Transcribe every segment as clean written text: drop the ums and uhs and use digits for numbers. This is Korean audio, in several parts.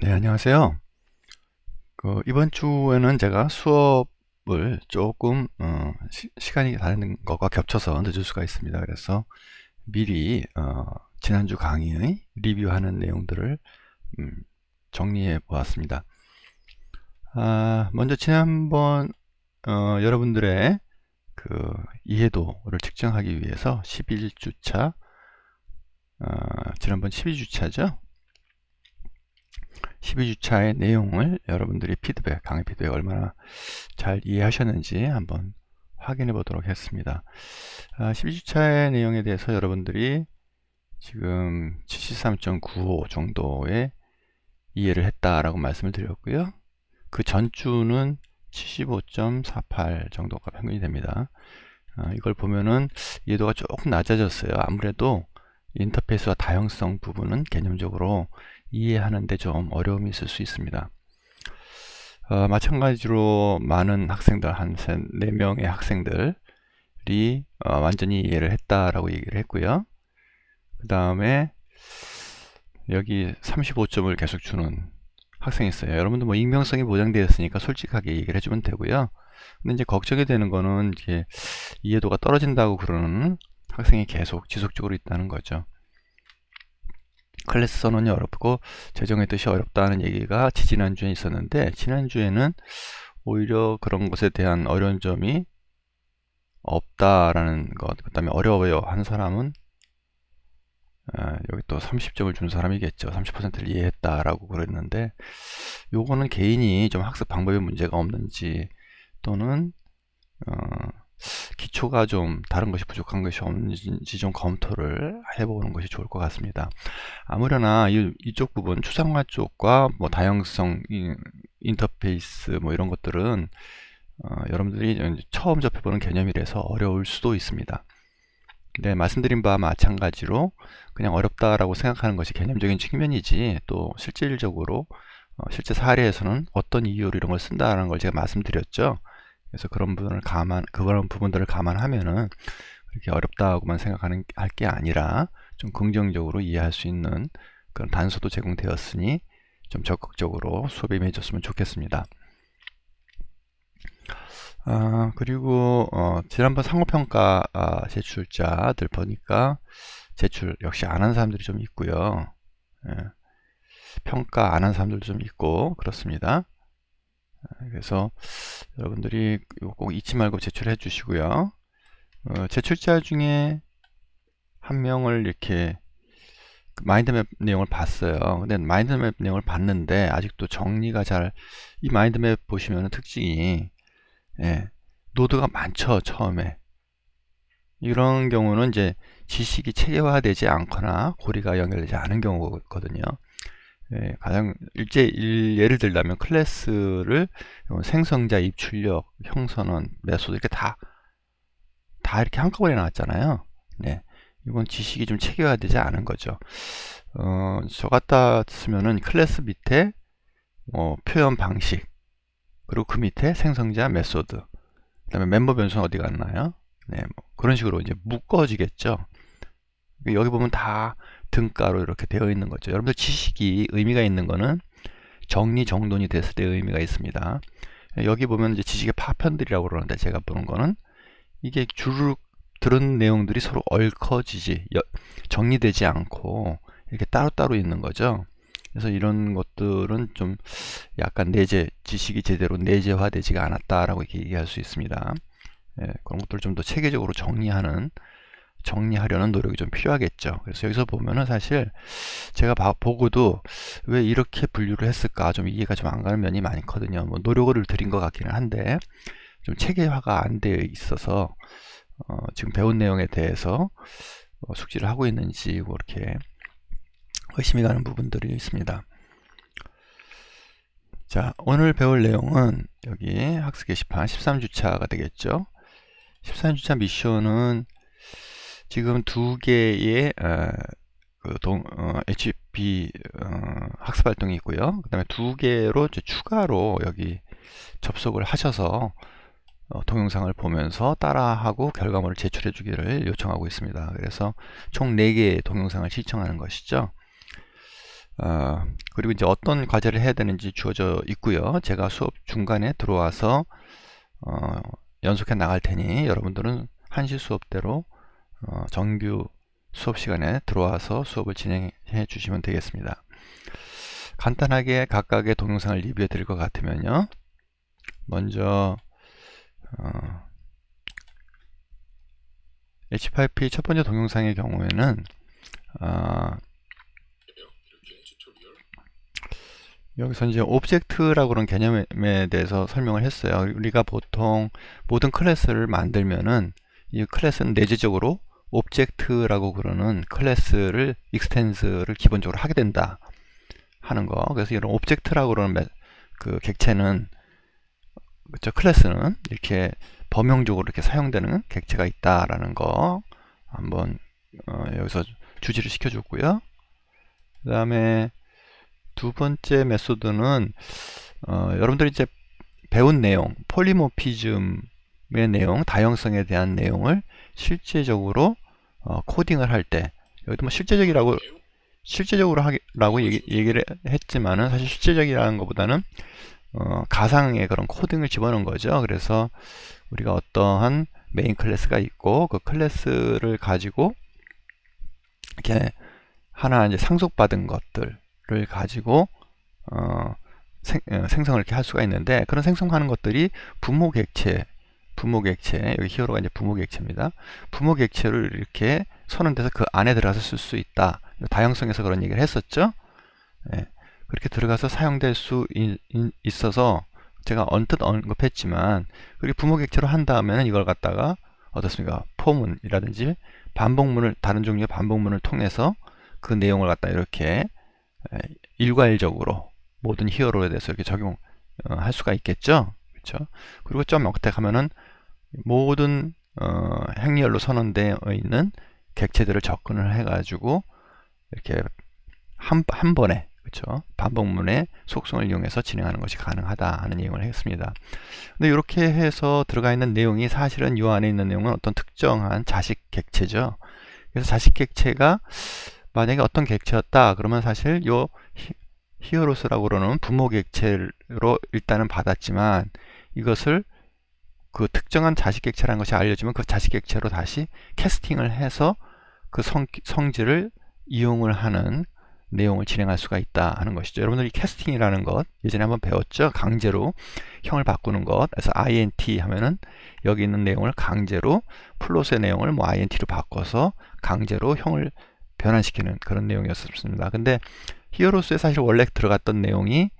네, 안녕하세요. 이번 주에는 제가 수업을 조금 시간이 다른 것과 겹쳐서 늦을 수가 있습니다. 그래서 미리 지난주 강의의 리뷰하는 내용들을 음, 정리해 보았습니다. 먼저 지난번 여러분들의 그 이해도를 측정하기 위해서 11주차, 지난번 12주차죠. 12주차의 내용을 여러분들이 강의 피드백 얼마나 잘 이해하셨는지 한번 확인해 보도록 하겠습니다. 12주차의 내용에 대해서 여러분들이 지금 73.95 정도의 이해를 했다라고 말씀을 드렸고요. 그 전주는 75.48 정도가 평균이 됩니다. 이걸 보면은 이해도가 조금 낮아졌어요. 아무래도 인터페이스와 다양성 부분은 개념적으로 이해하는데 좀 어려움이 있을 수 있습니다. 마찬가지로 많은 학생들, 한 4명의 학생들이 완전히 이해를 했다라고 얘기를 했고요. 그 다음에 여기 35점을 계속 주는 학생이 있어요. 여러분도 뭐 익명성이 보장되어 있으니까 솔직하게 얘기를 해주면 되고요. 근데 이제 걱정이 되는 거는 이게 이해도가 떨어진다고 그러는 학생이 계속 지속적으로 있다는 거죠. 클래스 선언이 어렵고 재정의 뜻이 어렵다는 얘기가 지지난주에 있었는데, 지난주에는 오히려 그런 것에 대한 어려운 점이 없다라는 것, 그 다음에 어려워요 한 사람은 여기 또 30점을 준 사람이겠죠. 30%를 이해했다라고 그랬는데, 요거는 개인이 좀 학습 방법에 문제가 없는지, 또는 기초가 좀 다른 것이 부족한 것이 없는지 좀 검토를 해보는 것이 좋을 것 같습니다. 아무래나 이쪽 부분 추상화 쪽과 뭐 다양성 인터페이스 뭐 이런 것들은 여러분들이 처음 접해보는 개념이라서 어려울 수도 있습니다. 근데 말씀드린 바와 마찬가지로 그냥 어렵다라고 생각하는 것이 개념적인 측면이지, 또 실질적으로 실제 사례에서는 어떤 이유로 이런 걸 쓴다라는 걸 제가 말씀드렸죠. 그래서 그런 부분들을 감안하면은 그렇게 어렵다고만 생각하는 할 게 아니라 좀 긍정적으로 이해할 수 있는 그런 단서도 제공되었으니 좀 적극적으로 수업에 임해줬으면 좋겠습니다. 그리고 지난번 상호평가 제출자들 보니까 제출 역시 안 한 사람들이 좀 있고요. 예, 평가 안 한 사람들도 좀 있고 그렇습니다. 그래서 여러분들이 꼭 잊지 말고 제출해 주시고요. 제출자 중에 한 명을 이렇게 마인드맵 내용을 봤어요. 근데 마인드맵 내용을 봤는데 아직도 정리가 이 마인드맵 보시면 특징이, 예, 노드가 많죠. 처음에 이런 경우는 이제 지식이 체계화되지 않거나 고리가 연결되지 않은 경우거든요. 예, 예를 들자면 클래스를 생성자, 입출력, 형선언, 메소드 이렇게 다 이렇게 한꺼번에 나왔잖아요. 네, 이건 지식이 좀 체계화되지 않은 거죠. 저 같았으면은 클래스 밑에 표현 방식, 그리고 그 밑에 생성자, 메소드, 그 다음에 멤버 변수는 어디 갔나요? 네, 뭐 그런 식으로 이제 묶어지겠죠. 여기 보면 다 등가로 이렇게 되어 있는 거죠. 여러분들 지식이 의미가 있는 거는 정리정돈이 됐을 때 의미가 있습니다. 여기 보면 이제 지식의 파편들이라고 그러는데, 제가 보는 거는 이게 주르륵 들은 내용들이 서로 얽혀지지 정리되지 않고 이렇게 따로따로 있는 거죠. 그래서 이런 것들은 좀 약간 지식이 제대로 내재화되지가 않았다라고 이렇게 얘기할 수 있습니다. 예, 그런 것들을 좀 더 체계적으로 정리하려는 노력이 좀 필요하겠죠. 그래서 여기서 보면은 사실 제가 보고도 왜 이렇게 분류를 했을까 좀 이해가 좀 안 가는 면이 많거든요. 뭐 노력을 들인 것 같기는 한데 좀 체계화가 안 되어 있어서 지금 배운 내용에 대해서 숙지를 하고 있는지 그렇게 의심이 가는 부분들이 있습니다. 자, 오늘 배울 내용은 여기 학습 게시판 13주차가 되겠죠. 13주차 미션은 지금 두 개의 HP 학습 활동이 있고요. 그 다음에 두 개로 추가로 여기 접속을 하셔서 동영상을 보면서 따라하고 결과물을 제출해 주기를 요청하고 있습니다. 그래서 총 4개의 동영상을 시청하는 것이죠. 그리고 이제 어떤 과제를 해야 되는지 주어져 있고요. 제가 수업 중간에 들어와서 연속해 나갈 테니 여러분들은 한시 수업대로 정규 수업 시간에 들어와서 수업을 진행해 주시면 되겠습니다. 간단하게 각각의 동영상을 리뷰해 드릴 것 같으면요. 먼저 H5P 첫 번째 동영상의 경우에는 여기서 이제 오브젝트라고 하는 개념에 대해서 설명을 했어요. 우리가 보통 모든 클래스를 만들면은 이 클래스는 내재적으로 오브젝트라고 그러는 클래스를 익스텐스를 기본적으로 하게 된다 하는 거. 그래서 이런 오브젝트라고 그러는 그 객체는, 그렇죠, 클래스는 이렇게 범용적으로 이렇게 사용되는 객체가 있다라는 거 한번 여기서 주지를 시켜줬고요. 그 다음에 두 번째 메소드는 여러분들이 이제 배운 내용, 폴리모피즘의 내용, 다형성에 대한 내용을 실제적으로 코딩을 할 때, 여기도 뭐 실제적으로 라고 얘기를 했지만은 사실 실제적이라는 것보다는 가상의 그런 코딩을 집어넣은 거죠. 그래서 우리가 어떠한 메인 클래스가 있고 그 클래스를 가지고 이렇게 하나 이제 상속받은 것들을 가지고 생성을 이렇게 할 수가 있는데, 그런 생성하는 것들이 부모 객체, 여기 히어로가 이제 부모 객체입니다. 부모 객체를 이렇게 선언돼서 그 안에 들어가서 쓸 수 있다. 다형성에서 그런 얘기를 했었죠. 예, 그렇게 들어가서 사용될 수 있어서 제가 언뜻 언급했지만, 그리고 부모 객체로 한 다음에는 이걸 갖다가 어떻습니까? 포문이라든지 다른 종류의 반복문을 통해서 그 내용을 갖다 이렇게 일괄적으로 모든 히어로에 대해서 이렇게 적용할 수가 있겠죠. 그렇죠? 그리고 점 역택하면은 모든 행렬로 선언되어 있는 객체들을 접근을 해가지고 이렇게 한 번에, 그렇죠, 반복문의 속성을 이용해서 진행하는 것이 가능하다 하는 얘기를 했습니다. 근데 이렇게 해서 들어가 있는 내용이 사실은 이 안에 있는 내용은 어떤 특정한 자식 객체죠. 그래서 자식 객체가 만약에 어떤 객체였다 그러면 사실 요 히어로스라고 그러는 부모 객체로 일단은 받았지만, 이것을 그 특정한 자식 객체라는 것이 알려지면 그 자식 객체로 다시 캐스팅을 해서 그 성질을 이용을 하는 내용을 진행할 수가 있다 하는 것이죠. 여러분들이 캐스팅이라는 것 예전에 한번 배웠죠. 강제로 형을 바꾸는 것. 그래서 int 하면은 여기 있는 내용을 강제로, 플롯의 내용을 뭐 int로 바꿔서 강제로 형을 변환시키는 그런 내용이었습니다. 근데 히어로스에 사실 원래 들어갔던 내용이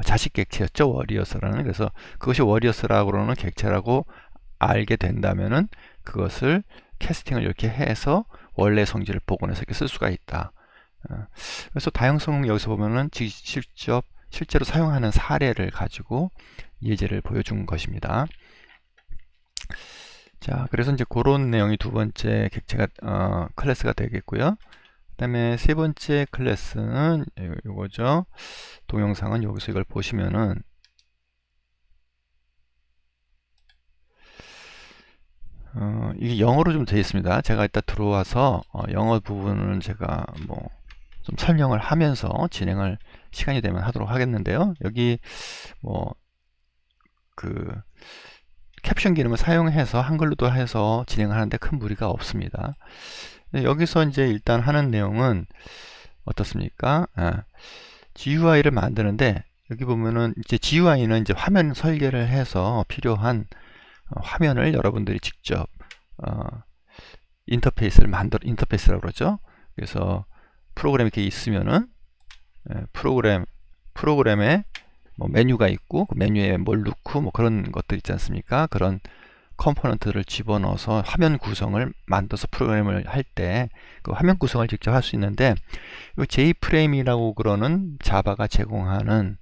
자식 객체였죠. 워리어스라는. 그래서 그것이 워리어스라고 그러는 객체라고 알게 된다면은 그것을 캐스팅을 이렇게 해서 원래 성질을 복원해서 이렇게 쓸 수가 있다. 그래서 다양성 여기서 보면은 실제로 사용하는 사례를 가지고 예제를 보여준 것입니다. 자, 그래서 이제 그런 내용이 두 번째 객체가 클래스가 되겠고요. 그 다음에 세 번째 클래스는 이거죠. 동영상은 여기서 이걸 보시면은 이게 영어로 좀 되어 있습니다. 제가 이따 들어와서 영어 부분은 제가 뭐 좀 설명을 하면서 진행을 시간이 되면 하도록 하겠는데요. 여기 뭐 그 캡션 기능을 사용해서 한글로도 해서 진행하는데 큰 무리가 없습니다. 여기서 이제 일단 하는 내용은 어떻습니까? GUI를 만드는데, 여기 보면은 이제 GUI는 이제 화면 설계를 해서 필요한 화면을 여러분들이 직접 인터페이스라고 그러죠. 그래서 프로그램이 이렇게 있으면은 프로그램에 뭐 메뉴가 있고 그 메뉴에 뭘 넣고 뭐 그런 것들 있지 않습니까? 그런 컴포넌트를 집어넣어서 화면 구성을 만들어서 프로그램을 할 때 그 화면 구성을 직접 할 수 있는데, 이 J프레임이라고 그러는 자바가 제공하는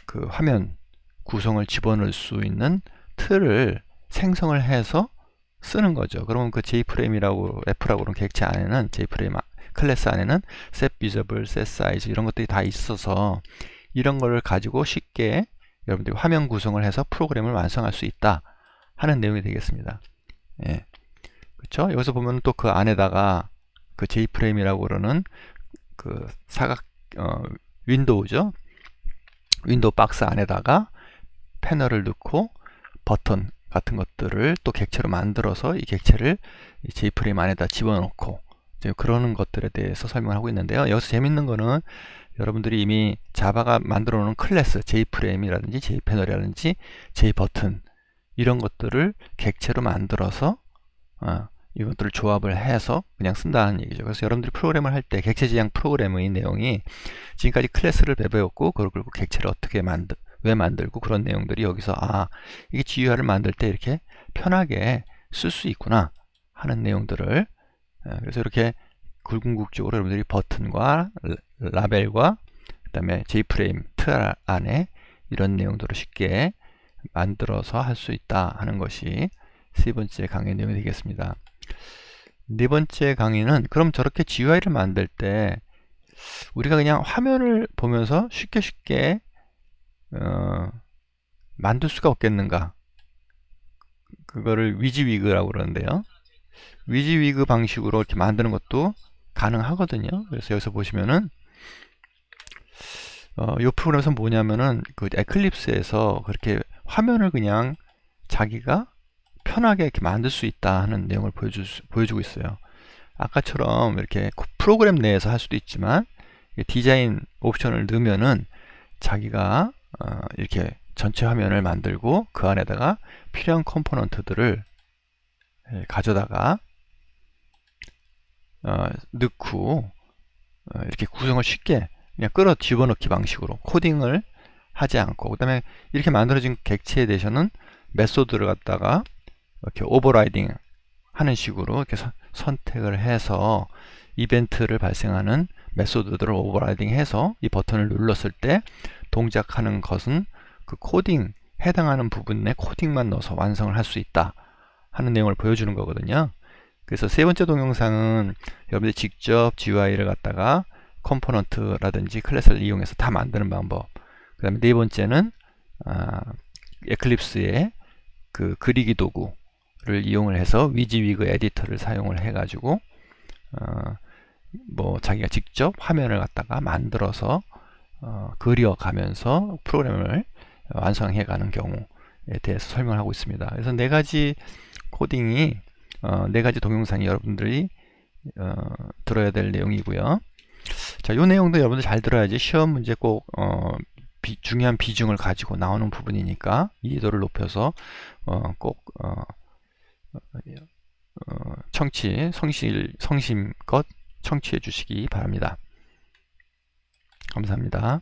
그 화면 구성을 집어넣을 수 있는 틀을 생성을 해서 쓰는 거죠. 그러면 그 J프레임이라고 F라고 그러는 객체 안에는, J프레임 클래스 안에는 set visible, set size 이런 것들이 다 있어서 이런 거를 가지고 쉽게 여러분들이 화면 구성을 해서 프로그램을 완성할 수 있다 하는 내용이 되겠습니다. 예. 그렇죠? 여기서 보면 또 그 안에다가 그 J프레임이라고 그러는 그 사각 윈도우죠. 윈도우 박스 안에다가 패널을 넣고 버튼 같은 것들을 또 객체로 만들어서 이 객체를 이 J프레임 안에다 집어넣고 그러는 것들에 대해서 설명을 하고 있는데요. 여기서 재밌는 거는 여러분들이 이미 자바가 만들어 놓은 클래스 J프레임이라든지 J패널이라든지 J버튼 이런 것들을 객체로 만들어서 이것들을 조합을 해서 그냥 쓴다는 얘기죠. 그래서 여러분들이 프로그램을 할 때 객체 지향 프로그램의 내용이 지금까지 클래스를 배웠고 그걸 그리고 객체를 어떻게 왜 만들고 그런 내용들이 여기서 이게 GUI를 만들 때 이렇게 편하게 쓸 수 있구나 하는 내용들을 그래서 이렇게 굵은국적으로 여러분들이 버튼과 라벨과 그 다음에 J프레임 틀 안에 이런 내용들을 쉽게 만들어서 할 수 있다 하는 것이 세 번째 강의 내용이 되겠습니다. 네 번째 강의는 그럼 저렇게 GUI를 만들 때 우리가 그냥 화면을 보면서 쉽게 만들 수가 없겠는가, 그거를 위지위그라고 그러는데요. 위지위그 방식으로 이렇게 만드는 것도 가능하거든요. 그래서 여기서 보시면은 이 프로그램에서 뭐냐면은 그 에클립스에서 그렇게 화면을 그냥 자기가 편하게 이렇게 만들 수 있다 하는 내용을 보여주고 있어요. 아까처럼 이렇게 프로그램 내에서 할 수도 있지만 디자인 옵션을 넣으면은 자기가 이렇게 전체 화면을 만들고 그 안에다가 필요한 컴포넌트들을 가져다가 넣고 이렇게 구성을 쉽게 그냥 끌어 집어넣기 방식으로 코딩을 하지 않고, 그 다음에 이렇게 만들어진 객체에 대해서는 메소드를 갖다가 이렇게 오버라이딩 하는 식으로 이렇게 선택을 해서 이벤트를 발생하는 메소드들을 오버라이딩 해서 이 버튼을 눌렀을 때 동작하는 것은 그 코딩 해당하는 부분에 코딩만 넣어서 완성을 할 수 있다 하는 내용을 보여주는 거거든요. 그래서 세 번째 동영상은 여러분들이 직접 GUI를 갖다가 컴포넌트라든지 클래스를 이용해서 다 만드는 방법, 그 다음에 네 번째는 에클립스의 그 그리기 도구를 이용을 해서 위지위그 에디터를 사용을 해 가지고 뭐 자기가 직접 화면을 갖다가 만들어서 그려가면서 프로그램을 완성해 가는 경우에 대해서 설명을 하고 있습니다. 그래서 네 가지 코딩이 네 가지 동영상이 여러분들이 들어야 될 내용이고요. 자, 이 내용도 여러분들 잘 들어야지 시험 문제 꼭 중요한 비중을 가지고 나오는 부분이니까 이해도를 높여서 꼭 성심껏 청취해 주시기 바랍니다. 감사합니다.